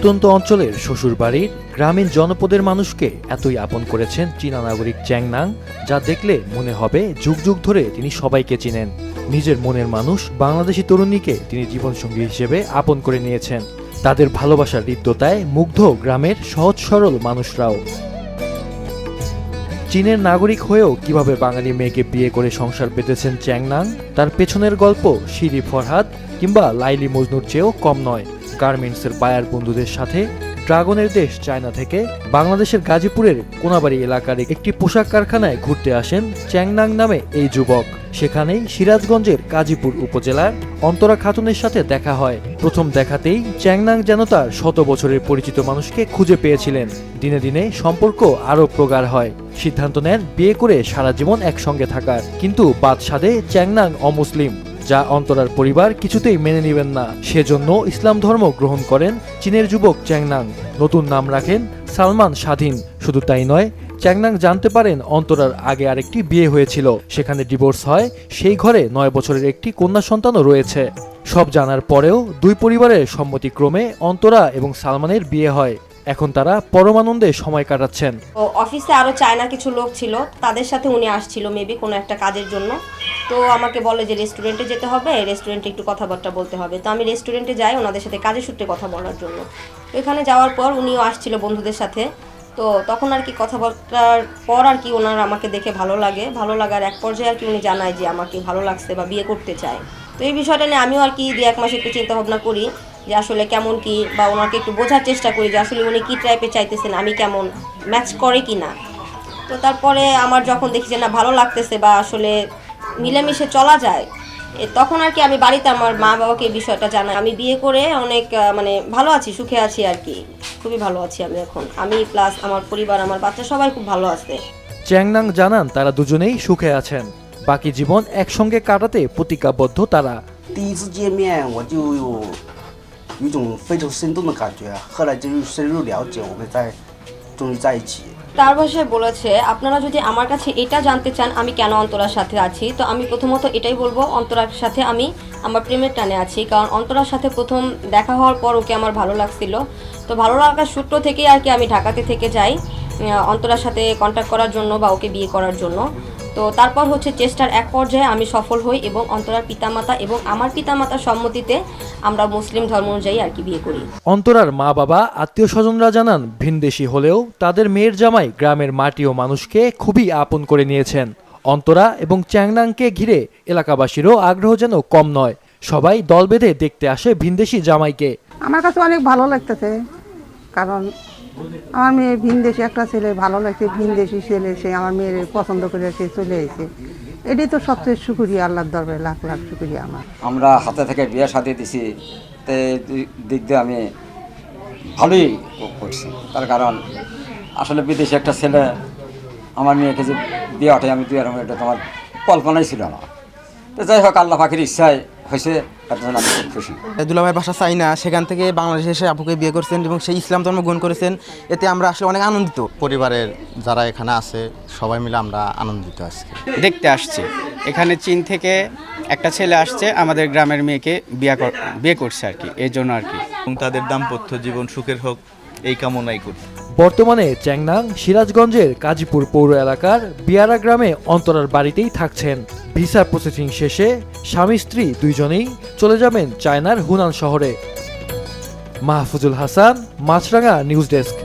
প্রত্যন্ত অঞ্চলের শ্বশুরবাড়ির গ্রামীণ জনপদের মানুষকে এতই আপন করেছেন চীনা নাগরিক চ্যাং নাং, যা দেখলে মনে হবে যুগ যুগ ধরে তিনি সবাইকে চিনেন। নিজের মনের মানুষ বাংলাদেশি তরুণীকে তিনি জীবনসঙ্গী হিসেবে আপন করে নিয়েছেন। তাদের ভালোবাসার হৃদ্যতায় মুগ্ধ গ্রামের সহজ সরল মানুষরাও। চীনের নাগরিক হয়েও কিভাবে বাঙালি মেয়েকে বিয়ে করে সংসার পেতেছেন চ্যাং নাং, তার পেছনের গল্প শিরি ফরহাদ কিংবা লাইলি মজনুর চেয়েও কম নয়। গার্মেন্টসের বায়ার বন্ধুদের সাথে ড্রাগনের দেশ চায়না থেকে বাংলাদেশের গাজীপুরের কোনাবাড়ি এলাকার একটি পোশাক কারখানায় ঘুরতে আসেন চ্যাং নাং নামে এই যুবক। সেখানেই সিরাজগঞ্জের কাজীপুর উপজেলার অন্তরা খাতুনের সাথে দেখা হয়। প্রথম দেখাতেই চ্যাং নাং যেন তার শত বছরের পরিচিত মানুষকে খুঁজে পেয়েছিলেন। দিনে দিনে সম্পর্ক আরও প্রগাঢ় হয়। সিদ্ধান্ত নেন বিয়ে করে সারা জীবন একসঙ্গে থাকার। কিন্তু বাদশাদে চ্যাং নাং অমুসলিম, যা অন্তরার পরিবার কিছুতেই মেনে নেবেন না। সেজন্য ইসলাম ধর্ম গ্রহণ করেন চীনের যুবক চ্যাং নাং। নতুন নাম রাখেন সালমান স্বাধীন। শুধু তাই নয়, চ্যাং নাং জানতে পারেন অন্তরার আগে আরেকটি বিয়ে হয়েছিল, সেখানে ডিভোর্স হয়। সেই ঘরে 9 বছরের একটি কন্যা সন্তানও রয়েছে। সব জানার পরেও দুই পরিবারের সম্মতিক্রমে অন্তরা এবং সালমানের বিয়ে হয়। এখন তারা পরমানন্দে সময় কাটাচ্ছেন। অফিসে আরো চায়না কিছু লোক ছিল, তাদের সাথে উনি আসছিল মেবি কোনো একটা কাজের জন্য। তো আমাকে বলে যে রেস্টুরেন্টে যেতে হবে, রেস্টুরেন্টে একটু কথাবার্তা বলতে হবে। তো আমি রেস্টুরেন্টে যাই ওনাদের সাথে কাজের সূত্রে কথা বলার জন্য। তো এখানে যাওয়ার পর উনিও আসছিল বন্ধুদের সাথে। তো তখন আর কি কথাবার্তার পর আর কি ওনার আমাকে দেখে ভালো লাগার এক পর্যায়ে আর কি উনি জানায় যে আমাকে ভালো লাগছে বা বিয়ে করতে চায়। তো এই বিষয়টা নিয়ে আমিও আর কি 2-1 মাস একটু চিন্তা ভাবনা করি যে আসলে কেমন কি, বা ওনাকে একটু বোঝার চেষ্টা করি যে আসলে উনি কী টাইপের চাইতেছেন, আমি কেমন ম্যাচ করে কি না। তো তারপরে আমার যখন দেখি যে না ভালো লাগতেছে বা আসলে মিলেমিশে চলা যায়, তখন আর কি আমি বাড়িতে আমার মা বাবাকে এই বিষয়টা জানাই। আমি বিয়ে করে অনেক মানে ভালো আছি, সুখে আছি আর কি, খুবই ভালো আছি আমি এখন। আমি প্লাস আমার পরিবার, আমার বাচ্চা সবাই খুব ভালো আছে। চ্যাং নাং জানান তারা দুজনেই সুখে আছেন। বাকি জীবন একসঙ্গে কাটাতে প্রতিজ্ঞাবদ্ধ তারা। 第一次见面我就有一种非常心动的感觉，后来就深入了解，我们终于在一起。তার ভাষায় বলেছে, আপনারা যদি আমার কাছে এটা জানতে চান আমি কেন অন্তরার সাথে আছি, তো আমি প্রথমত এটাই বলবো অন্তরার সাথে আমি আমার প্রেমের টানে আছি। কারণ অন্তরার সাথে প্রথম দেখা হওয়ার পর ওকে আমার ভালো লাগছিল। তো ভালো লাগার সূত্র থেকেই আর কি আমি ঢাকাতে থেকে যাই অন্তরার সাথে কন্ট্যাক্ট করার জন্য বা ওকে বিয়ে করার জন্য। তো তারপর হচ্ছে চেষ্টার এক পর্যায়ে আমি সফল হই এবং অন্তরার পিতামাতা এবং আমার পিতামাতার সম্মতিতে আমরা মুসলিম ধর্ম অনুযায়ী আর কি বিয়ে করি। অন্তরার মা বাবা আত্মীয় স্বজনরা জানান ভিনদেশি হলেও তাদের মেয়ের জামাই গ্রামের মাটি ও মানুষকে খুবই আপন করে নিয়েছেন। অন্তরা এবং চ্যাং নাংকে ঘিরে এলাকাবাসীরও আগ্রহ যেন কম নয়। সবাই দল বেঁধে দেখতে আসে ভিনদেশি জামাইকে। আমার কাছে অনেক ভালো লাগতেছে, কারণ আমার মেয়ে ভিনদেশি একটা ছেলে, ভালো লাগছে ভিনদেশি ছেলে, সে আমার মেয়ের পছন্দ করে সে চলে এসেছে। এটাই তো সবচেয়ে শুকরিয়া, আল্লাহর দরবারে লাখ লাখ শুকরিয়া আমার। আমরা হাতে থেকে বিয়ে শাদী দিছি, তো দিক দিয়ে আমি ভালোই করছি। তার কারণ আসলে বিদেশি একটা ছেলে আমার মেয়েকে যে বিয়ে ওঠে আমি 2 এরকম এটা তোমার কল্পনাই ছিল না। তো যাই হোক, আল্লাহ পাখির ইচ্ছায় হয়েছে, তার জন্য আমি খুব খুশি। দুলাভাইয়ের বাসা চাইনা, সেখান থেকে বাংলাদেশে এসে আপুকে বিয়ে করছেন এবং সেই ইসলাম ধর্ম গ্রহণ করেছেন। এতে আমরা আসলে অনেক আনন্দিত। পরিবারের যারা এখানে আছে সবাই মিলে আমরা আনন্দিত আজকে। দেখতে আসছে, এখানে চীন থেকে একটা ছেলে আসছে, আমাদের গ্রামের মেয়েকে বিয়ে করছে আর কি, এই জন্য আর কি। এবং তাদের দাম্পত্য জীবন সুখের হোক এই কামনাই করি। বর্তমানে চ্যাং নাং সিরাজগঞ্জের কাজীপুর পৌর এলাকার বিয়ারা গ্রামে অন্তরার বাড়িতেই থাকছেন। ভিসা প্রসেসিং শেষে স্বামী স্ত্রী দুইজনেই চলে যাবেন চায়নার হুনান শহরে। মাহফুজুল হাসান, মাছরাঙা নিউজ ডেস্ক।